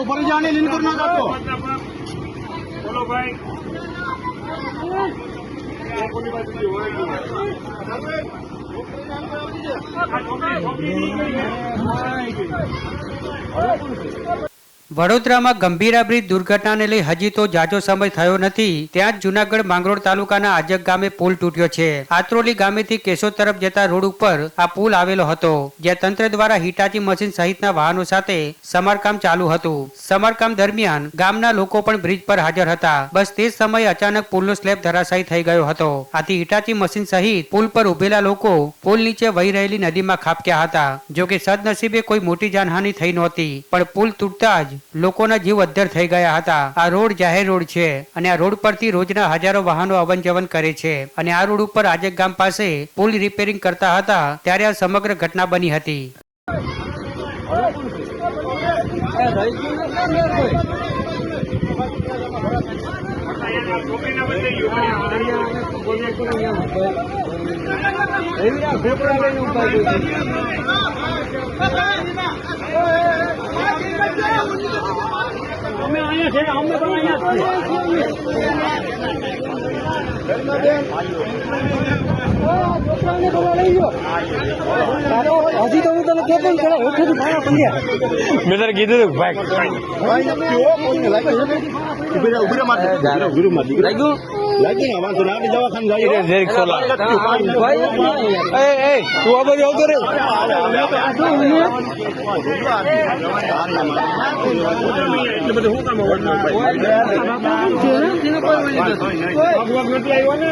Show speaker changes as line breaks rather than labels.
ઉપર જાને લીન કર ના કાઢો
બોલો ભાઈ
વડોદરામાં ગંભીરા બ્રિજ દુર્ઘટનાને લઈ હજી તો જાજો સમય થયો નથી ત્યાં જ જૂનાગઢ માંગરોળ તાલુકાના આજક ગામે પુલ તૂટ્યો છે। આત્રોલી ગામેથી કેશોદ તરફ જતા રોડ ઉપર આ પુલ આવેલો હતો, જ્યાં તંત્ર દ્વારા હિટાચી મશીન સહિતના વાહનો સાથે સમારકામ ચાલુ હતું। સમારકામ દરમિયાન ગામના લોકો પણ બ્રિજ પર હાજર હતા। બસ તે જ સમયે અચાનક પુલનો સ્લેબ ધરાશાયી થઈ ગયો હતો। આથી હિટાચી મશીન સહિત પુલ પર ઉભેલા લોકો પુલ નીચે વહી રહેલી નદીમાં ખાબક્યા હતા। જોકે સદનસીબે કોઈ મોટી જાનહાનિ થઈ નહોતી, પણ પુલ તૂટતા જ લોકોના જીવ અદ્ધર થઈ ગયા હતા। આ રોડ જાહેર રોડ છે અને આ રોડ પરથી રોજના હજારો વાહનો અવન જવન કરે છે અને આ રોડ ઉપર આજક ગામ પાસે પુલ રિપેરિંગ કરતા હતા ત્યારે આ સમગ્ર ઘટના બની હતી।
અમે અહીંયા છે, અમે પણ અહીંયા
હજી તો હું તને કેતો મેં તને કીધું ભાઈ લાગ્યું વાંધો ના દવાખાને જઈ તું આ બાજુ આવતો રે એટલે બધું શું કામ આવ્યો ને